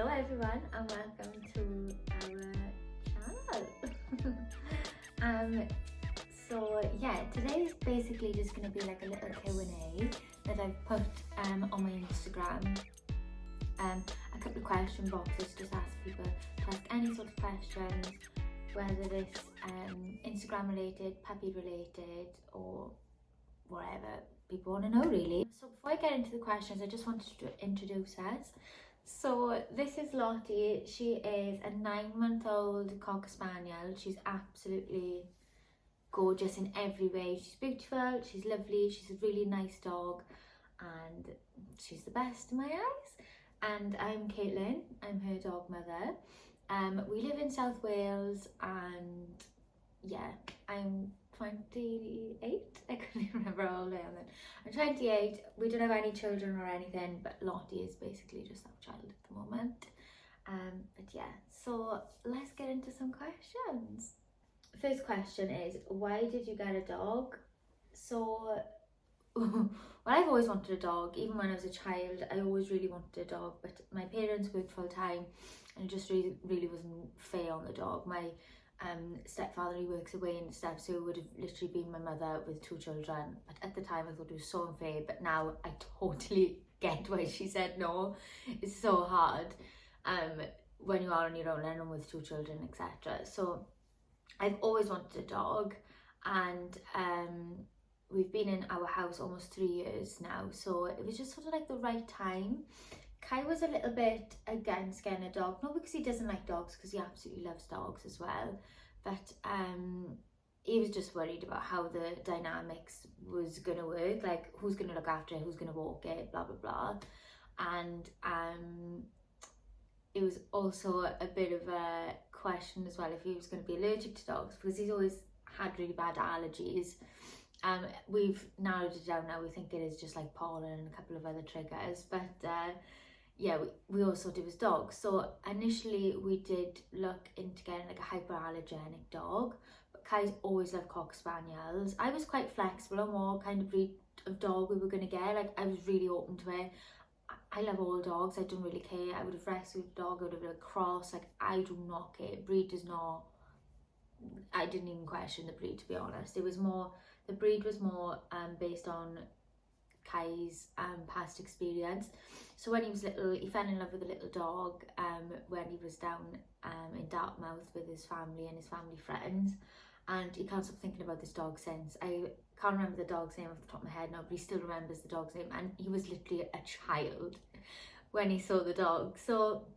Hello everyone and welcome to our channel. So yeah, today is basically just going to be like a little Q&A that I've put on my Instagram. A couple of question boxes, just ask people to ask any sort of questions, whether it's Instagram related, puppy related, or whatever people want to know really. So before I get into the questions, I just wanted to introduce us. So this is Lottie. She is a 9-month-old Cocker Spaniel. She's absolutely gorgeous in every way. She's beautiful, she's lovely, she's a really nice dog, and she's the best in my eyes. And I'm Caitlin, I'm her dog mother. We live in South Wales, and yeah, I'm 28. I couldn't remember how old I am then. I'm 28. We don't have any children or anything, but Lottie is basically just our child at the moment. But yeah, so let's get into some questions. First question is, why did you get a dog? So well, I've always wanted a dog. Even when I was a child, I always really wanted a dog, but my parents worked full time and it just really wasn't fair on the dog. My stepfather, he works away and stuff, so it would have literally been my mother with 2 children. But at the time I thought it was so unfair, but now I totally get why she said no. It's so hard when you are on your own and with 2 children, etc. So I've always wanted a dog, and we've been in our house almost 3 years now, so it was just sort of like the right time. Kai was a little bit against getting a dog, not because he doesn't like dogs, because he absolutely loves dogs as well, but he was just worried about how the dynamics was going to work, like who's going to look after it, who's going to walk it, blah blah blah. And it was also a bit of a question as well if he was going to be allergic to dogs, because he's always had really bad allergies. We've narrowed it down now. We think it is just like pollen and a couple of other triggers, but yeah, we also thought it was dogs. So initially we did look into getting like a hyperallergenic dog, but Kai's always loved Cocker Spaniels. I was quite flexible on what kind of breed of dog we were going to get. Like, I was really open to it. I love all dogs, I don't really care. I would have rescued a dog, I would have done a cross, like I do not care. Breed does not, I didn't even question the breed, to be honest. It was more, the breed was more based on Kai's past experience. So when he was little, he fell in love with a little dog when he was down in Dartmouth with his family and his family friends, and he can't stop thinking about this dog since. I can't remember the dog's name off the top of my head now, but he still remembers the dog's name, and he was literally a child when he saw the dog. So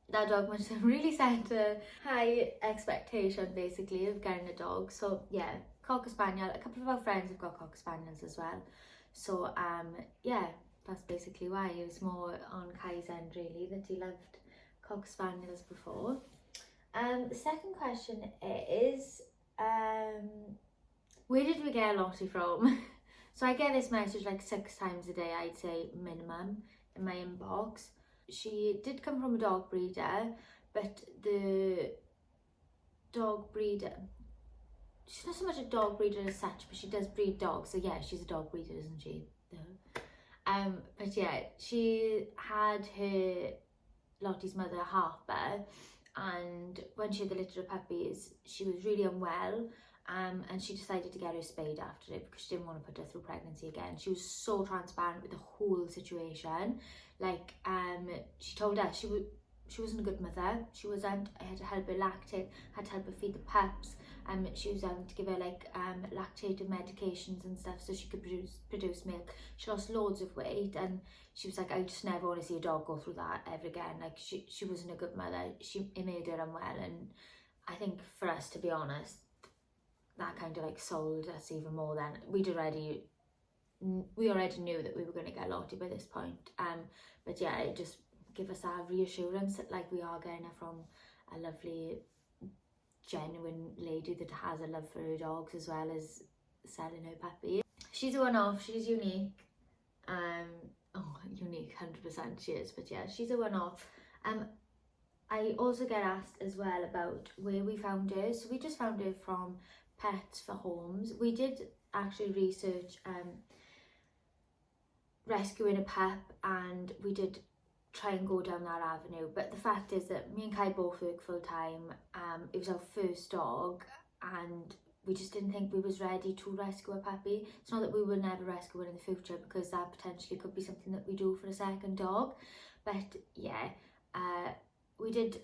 that dog must have really set a high expectation basically of getting a dog. So yeah, Cocker Spaniel. A couple of our friends have got Cocker Spaniels as well. So yeah, that's basically why. It was more on Kai's end really, that he loved Cocker Spaniels before. The second question is, where did we get Lottie from? So I get this message like 6 times a day, I'd say minimum, in my inbox. She did come from a dog breeder, but the dog breeder, she's not so much a dog breeder as such, but she does breed dogs. So yeah, she's a dog breeder, isn't she? But yeah, she had her, Lottie's mother, Harper, and when she had the litter of puppies, she was really unwell, and she decided to get her spayed after it because she didn't want to put her through pregnancy again. She was so transparent with the whole situation. Like, she told us she wasn't a good mother. She wasn't. I had to help her lactate, had to help her feed the pups. She was having to give her like lactating medications and stuff so she could produce milk. She lost loads of weight, and she was like, I just never want to see a dog go through that ever again. Like, she wasn't a good mother. It made her unwell, and I think for us, to be honest, that kind of like sold us even more. Than we already knew that we were going to get Lottie by this point. But yeah, it just give us that reassurance that like we are getting her from a lovely, genuine lady that has a love for her dogs as well as selling her puppy. She's a one-off, she's unique. Unique 100% she is, but yeah, she's a one-off. I also get asked as well about where we found her. So we just found her from Pets for Homes. We did actually research rescuing a pup, and we did try and go down that avenue. But the fact is that me and Kai both work full time. It was our first dog, and we just didn't think we was ready to rescue a puppy. It's not that we will never rescue one in the future, because that potentially could be something that we do for a second dog. But yeah, we did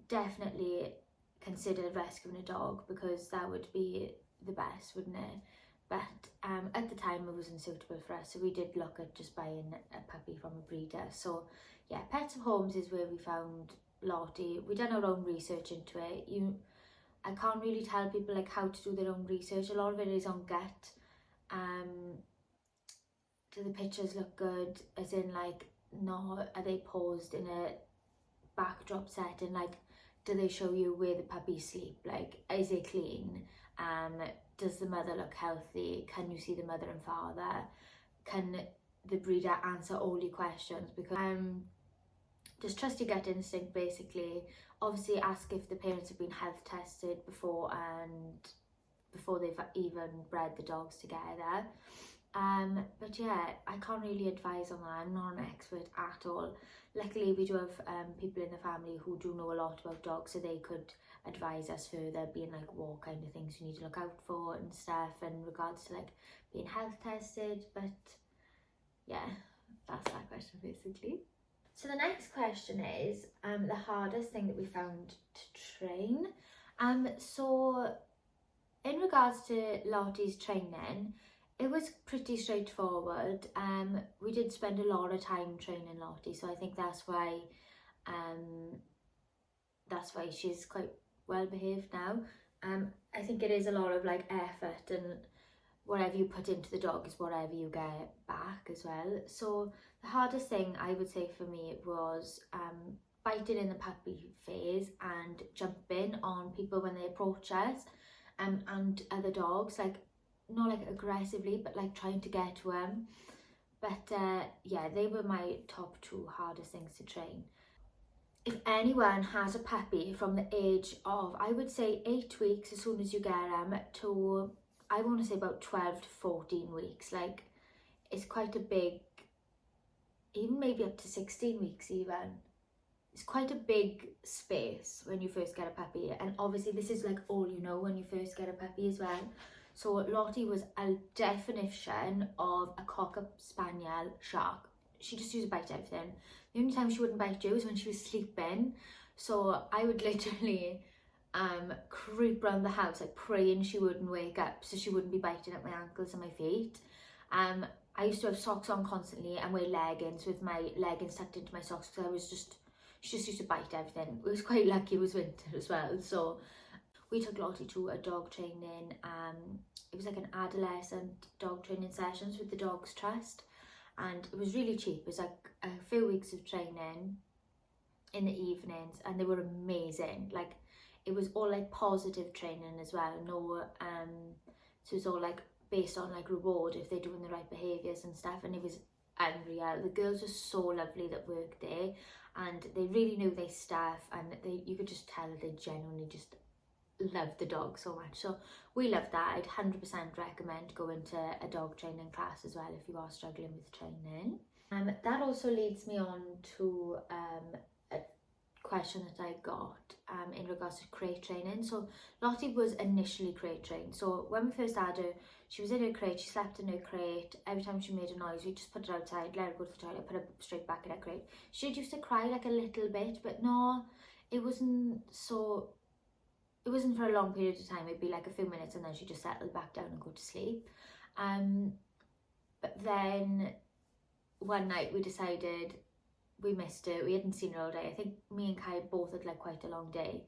definitely consider rescuing a dog, because that would be the best, wouldn't it? But at the time it wasn't suitable for us, so we did look at just buying a puppy from a breeder. So yeah, Pets of Homes is where we found Lottie. We done our own research into it. I can't really tell people like how to do their own research. A lot of it is on gut. Do the pictures look good? As in, like, no, are they posed in a backdrop setting? Like, do they show you where the puppies sleep? Like, is it clean? Does the mother look healthy? Can you see the mother and father? Can the breeder answer all your questions? Because just trust your gut instinct, basically. Obviously ask if the parents have been health tested before they've even bred the dogs together. But yeah, I can't really advise on that. I'm not an expert at all. Luckily we do have people in the family who do know a lot about dogs, so they could advise us further, being like what kind of things you need to look out for and stuff in regards to like being health tested. But yeah, that's that question basically. So the next question is the hardest thing that we found to train. So in regards to Lottie's training, it was pretty straightforward. We did spend a lot of time training Lottie, so I think that's why she's quite well behaved now. I think it is a lot of like effort, and whatever you put into the dog is whatever you get back as well. So the hardest thing I would say for me was biting in the puppy phase and jumping on people when they approach us, and other dogs, like not like aggressively, but like trying to get to them. But yeah, they were my top two hardest things to train. If anyone has a puppy from the age of, I would say 8 weeks as soon as you get them, to I want to say about 12 to 14 weeks, like it's quite a big, even maybe up to 16 weeks even. It's quite a big space when you first get a puppy, and obviously this is like all you know when you first get a puppy as well. So Lottie was a definition of a cocker spaniel shark. She just used to bite everything. The only time she wouldn't bite you was when she was sleeping. So I would literally creep around the house like praying she wouldn't wake up, so she wouldn't be biting at my ankles and my feet. I used to have socks on constantly and wear leggings with my leggings tucked into my socks, because she just used to bite everything. It was quite lucky it was winter as well. So we took Lottie to a dog training. It was like an adolescent dog training sessions with the Dogs Trust, and it was really cheap. It was like a few weeks of training in the evenings, and they were amazing. Like, it was all like positive training as well. No, so it was all like based on like reward if they're doing the right behaviours and stuff, and it was unreal. The girls were so lovely that worked there, and they really knew their stuff, and you could just tell they genuinely just loved the dog so much. So we loved that. I'd 100% recommend going to a dog training class as well if you are struggling with training. That also leads me on to a question that I got in regards to crate training. So Lottie was initially crate trained. So when we first had her, she was in her crate, she slept in her crate. Every time she made a noise, we just put her outside, let her go to the toilet, put her straight back in her crate. She used to cry like a little bit, but no, it wasn't for a long period of time. It'd be like a few minutes and then she'd just settle back down and go to sleep. But then one night we decided we missed her. We hadn't seen her all day. I think me and Kai both had like quite a long day,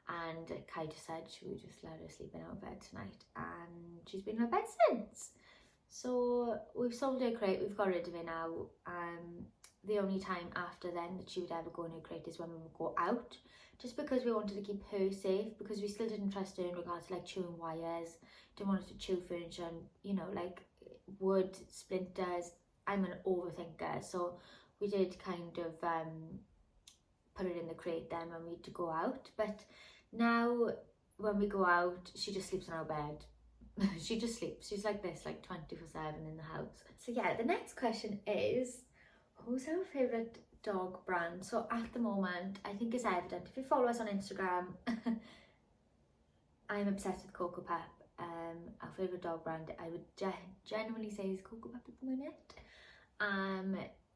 and Kai just said should we just let her sleep in our bed tonight, and she's been in our bed since. So we've sold her crate, we've got rid of it now. The only time after then that she would ever go in her crate is when we would go out, just because we wanted to keep her safe, because we still didn't trust her in regards to like chewing wires, didn't want her to chew furniture and, you know, like wood, splinters. I'm an overthinker, so we did kind of put it in the crate then when we had to go out. But now when we go out, she just sleeps on our bed. She just sleeps. She's like this, like 24/7 in the house. So yeah, the next question is, who's our favourite dog brand. So at the moment, I think it's evident, if you follow us on Instagram, I'm obsessed with Coco Pep. Our favourite dog brand, I would genuinely say, is Coco Pep at the minute.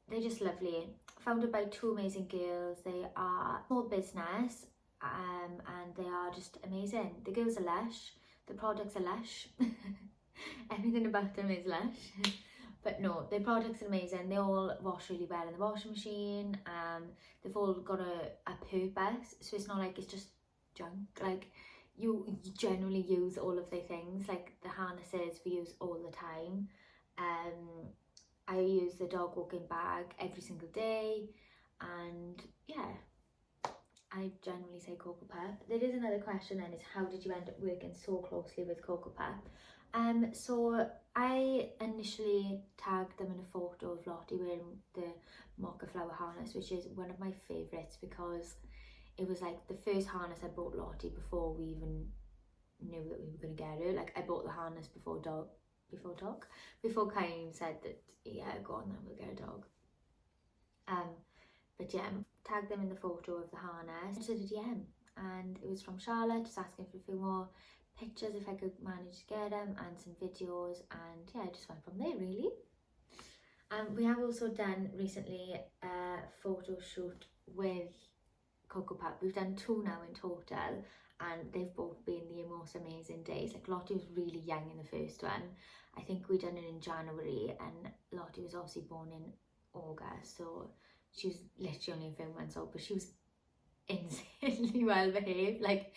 They're just lovely. Founded by two amazing girls. They are a small business, and they are just amazing. The girls are lush. The products are lush. Everything about them is lush. But no, their products are amazing. They all wash really well in the washing machine. They've all got a purpose, so it's not like it's just junk. Like, you generally use all of their things, like the harnesses we use all the time. I use the dog walking bag every single day, and yeah, I generally say Coco Pep. There is another question then, is how did you end up working so closely with Coco Pep? So I initially tagged them in a photo of Lottie wearing the mocha flower harness, which is one of my favourites because it was like the first harness I bought Lottie before we even knew that we were going to get her. Like, I bought the harness before Kyle said that, yeah, go on then, we'll get a dog. But yeah, tagged them in the photo of the harness. So did DM, and it was from Charlotte, just asking for a few more pictures if I could manage to get them, and some videos, and yeah, I just went from there really. We have also done recently a photo shoot with Coco Pep. We've done 2 now in total, and they've both been the most amazing days. Like, Lottie was really young in the first one. I think we done it in January, and Lottie was obviously born in August, so she was literally only a few months old, but she was insanely well behaved. Like,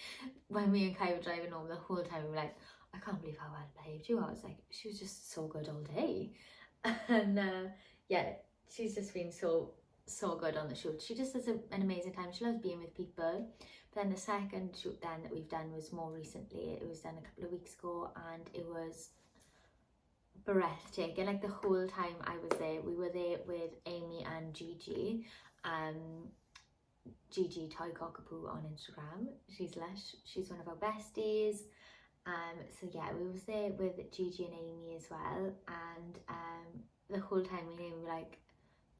when me and Kai were driving home, the whole time we were like, I can't believe how well behaved she was. Like, she was just so good all day. And yeah, she's just been so good on the shoot. She just has an amazing time. She loves being with people. But then the second shoot then that we've done was more recently. It was done a couple of weeks ago, and it was breathtaking. Like, the whole time I was there, we were there with Amy and Gigi. Gigi Toy Cockapoo on Instagram. She's lush. She's one of our besties. So yeah, we was there with Gigi and Amy as well, and the whole time we were like,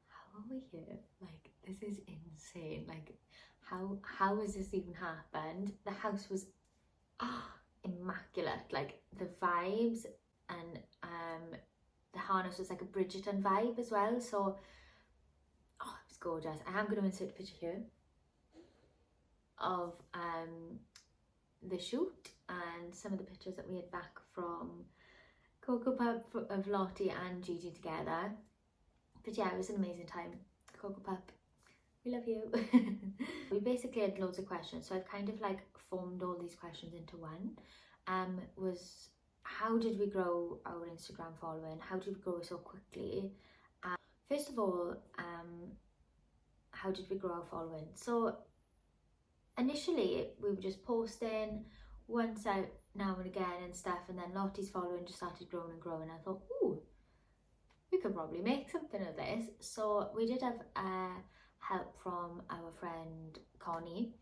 how are we here? Like, this is insane. Like, how has this even happened? The house was immaculate. Like, the vibes, and the harness was like a Bridgerton vibe as well. So it was gorgeous. I am going to insert a picture here of the shoot and some of the pictures that we had back from Coco Pep of Lottie and Gigi together. But yeah, it was an amazing time. Coco Pep, we love you. We basically had loads of questions, so I've kind of like formed all these questions into one. Was how did we grow our Instagram following? How did we grow so quickly? First of all, how did we grow our following? So initially we were just posting once out now and again and stuff, and then Lottie's following just started growing and growing. I thought, ooh, we could probably make something of this. So we did have help from our friend Connie.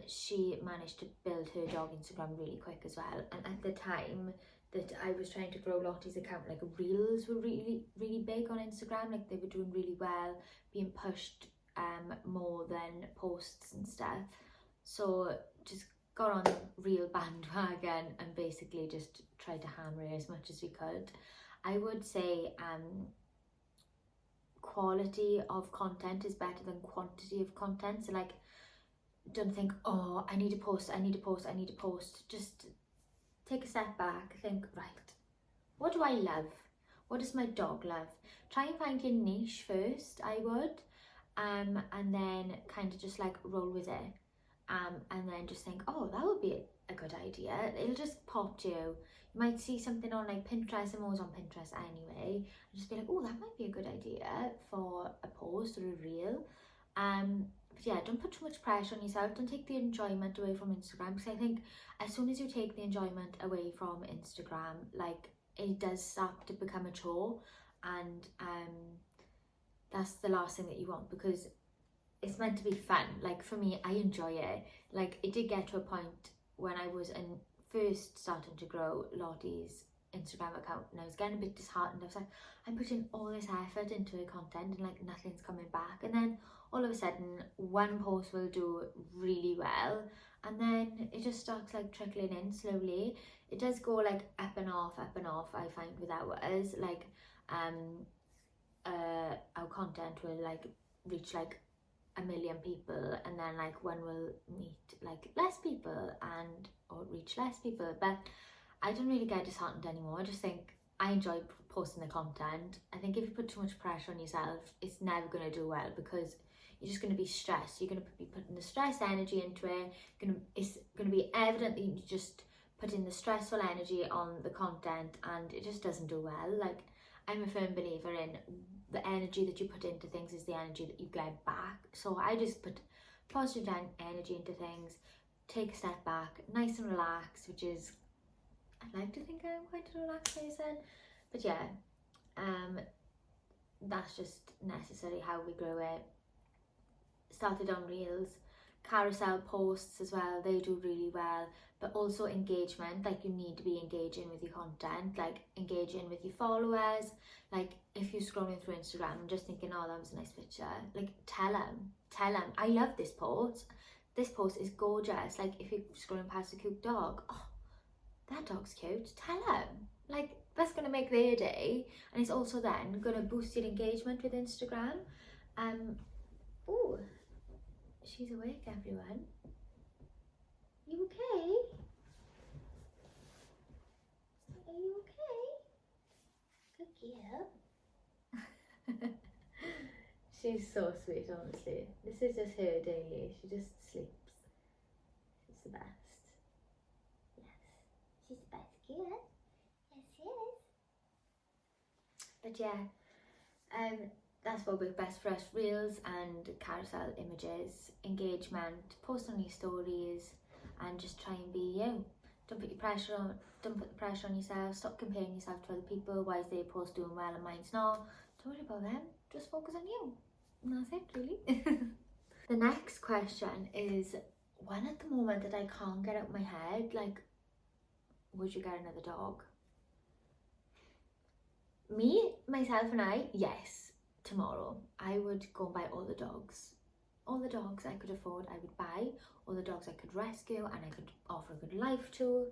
She managed to build her dog Instagram really quick as well, and at the time that I was trying to grow Lottie's account, like, reels were really big on Instagram. Like, they were doing really well, being pushed more than posts and stuff. So just got on the reel bandwagon and basically just tried to hammer it as much as we could. I would say quality of content is better than quantity of content. So, like, don't think, oh, I need to post. Just take a step back, think, right, what do I love? What does my dog love? Try and find your niche first, I would, and then kind of just like roll with it, and then just think, oh, that would be a good idea. It'll just pop to you. You might see something on like Pinterest. I'm always on Pinterest anyway, and just be like, oh, that might be a good idea for a post or a reel. But yeah, don't put too much pressure on yourself. Don't take the enjoyment away from Instagram, because I think as soon as you take the enjoyment away from Instagram, like, it does start to become a chore, and that's the last thing that you want, because it's meant to be fun. Like, for me, I enjoy it. Like, it did get to a point when I was first starting to grow Lottie's Instagram account and I was getting a bit disheartened. I was like, I'm putting all this effort into a content and like nothing's coming back. And then all of a sudden one post will do really well and then it just starts like trickling in slowly. It does go like up and off, I find with ours. Like our content will like reach like 1 million people and then like one will meet like less people and or reach less people. But I don't really get disheartened anymore. I just think I enjoy posting the content. I think if you put too much pressure on yourself, it's never going to do well because you're just going to be stressed. You're going to be putting the stress energy into it. It's going to be evident that you just put in the stressful energy on the content and it just doesn't do well. Like, I'm a firm believer in the energy that you put into things is the energy that you get back. So I just put positive energy into things, take a step back, nice and relaxed, which is, I like to think I'm quite a relaxed person. But yeah, that's just necessary how we grow it. Started on Reels, carousel posts as well, they do really well. But also engagement, like you need to be engaging with your content, like engaging with your followers. Like if you're scrolling through Instagram and just thinking, oh, that was a nice picture, like tell them, I love this post is gorgeous. Like if you're scrolling past a cute dog, oh, that dog's cute, tell them. Like that's gonna make their day, and it's also then gonna boost your engagement with Instagram. Oh, she's awake, everyone. You okay? Are you okay? Good girl. She's so sweet, honestly. This is just her daily. She just sleeps. She's the best. Yes, she's the best kid. Yes, she is. But yeah, that's what works best for us. Reels and carousel images, engagement, post on your stories, and just try and be you. Don't put the pressure on yourself. Stop comparing yourself to other people. Why is their post doing well and mine's not? Don't worry about them. Just focus on you. And that's it, really. The next question is one at the moment that I can't get out of my head. Like, would you get another dog? Me, myself and I, yes. Tomorrow, I would go and buy all the dogs. All the dogs I could afford, I would buy. All the dogs I could rescue and I could offer a good life to,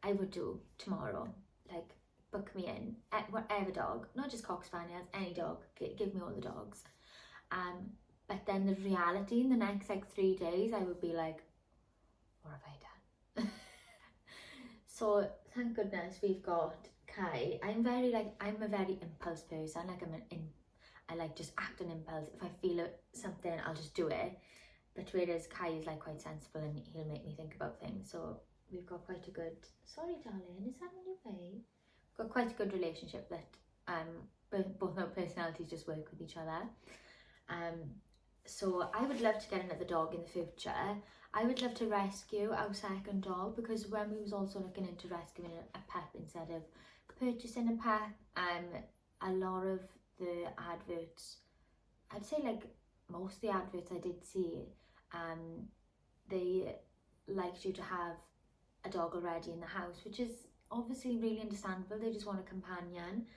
I would do tomorrow. Like, book me in. Whatever dog, not just Cock Spaniels, any dog. Give me all the dogs. But then the reality in the next like 3 days, I would be like, what have I done? So thank goodness we've got Kai. I'm a very impulse person. Like I like just act on impulse. If I feel something, I'll just do it. But whereas Kai is like quite sensible and he'll make me think about things. So we've got quite a good, sorry darling, is that okay? We've got quite a good relationship that both our personalities just work with each other. So I would love to get another dog in the future. I would love to rescue our second dog, because when we was also looking into rescuing a pet instead of purchasing a pet, a lot of the adverts, I'd say like most of the adverts I did see, they liked you to have a dog already in the house, which is obviously really understandable. They just want a companion.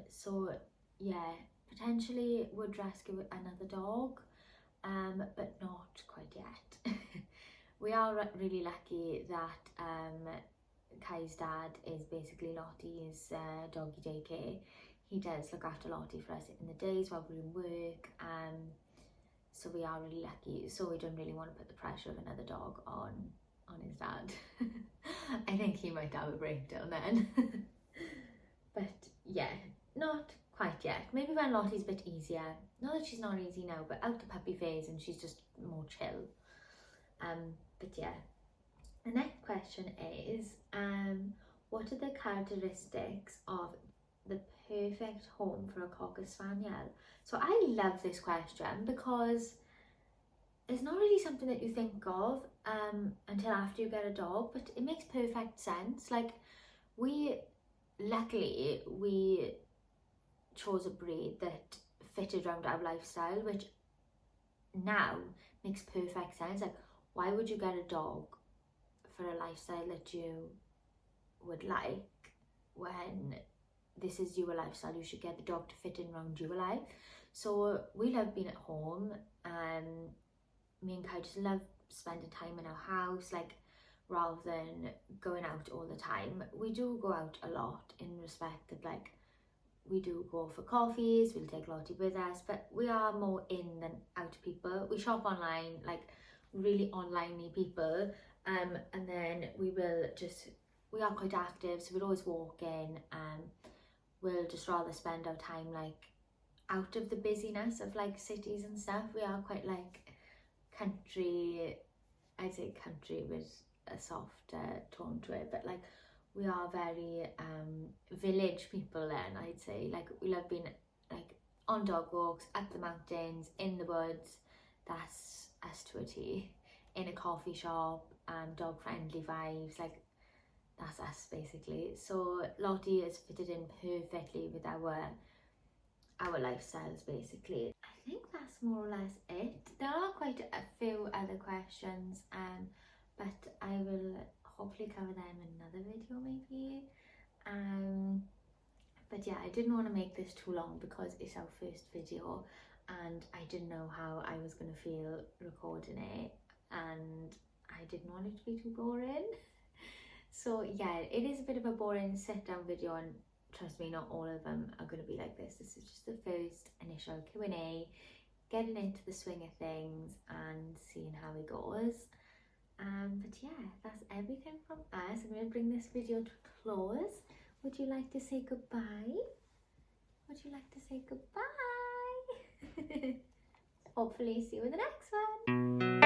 So yeah, potentially would rescue another dog, but not quite yet. We are really lucky that Kai's dad is basically Lottie's doggy daycare. He does look after Lottie for us in the days while we're in work, so we are really lucky. So we don't really want to put the pressure of another dog on his dad. I think he might have a breakdown then. But yeah, not quite yet. Maybe when Lottie's a bit easier. Not that she's not easy now, but out the puppy phase and she's just more chill. But yeah, the next question is, what are the characteristics of the perfect home for a Cocker Spaniel? So I love this question because it's not really something that you think of until after you get a dog, but it makes perfect sense. Like, luckily we chose a breed that fitted around our lifestyle, which now makes perfect sense. Like, why would you get a dog for a lifestyle that you would like when this is your lifestyle, you should get the dog to fit in around your life. So we love being at home, me and Kai just love spending time in our house, like rather than going out all the time. We do go out a lot in respect of like, we do go for coffees, we'll take Lottie with us, but we are more in than out people. We shop online, like really online-y people, and then we are quite active, so we're always walking, we'll just rather spend our time like out of the busyness of like cities and stuff. We are quite like country, I'd say country with a soft tone to it, but like we are very village people then, I'd say. Like we love being like on dog walks, up the mountains, in the woods. That's us to a T. In a coffee shop, dog friendly vibes, like that's us basically. So Lottie is fitted in perfectly with our lifestyles basically. I think that's more or less it. There are quite a few other questions, but I will hopefully cover them in another video maybe. But yeah, I didn't want to make this too long because it's our first video and I didn't know how I was going to feel recording it, and I didn't want it to be too boring. So yeah, it is a bit of a boring sit down video, and trust me, not all of them are going to be like this. This is just the first initial Q&A, getting into the swing of things and seeing how it goes. But yeah, that's everything from us. I'm going to bring this video to a close. Would you like to say goodbye? Would you like to say goodbye? Hopefully see you in the next one.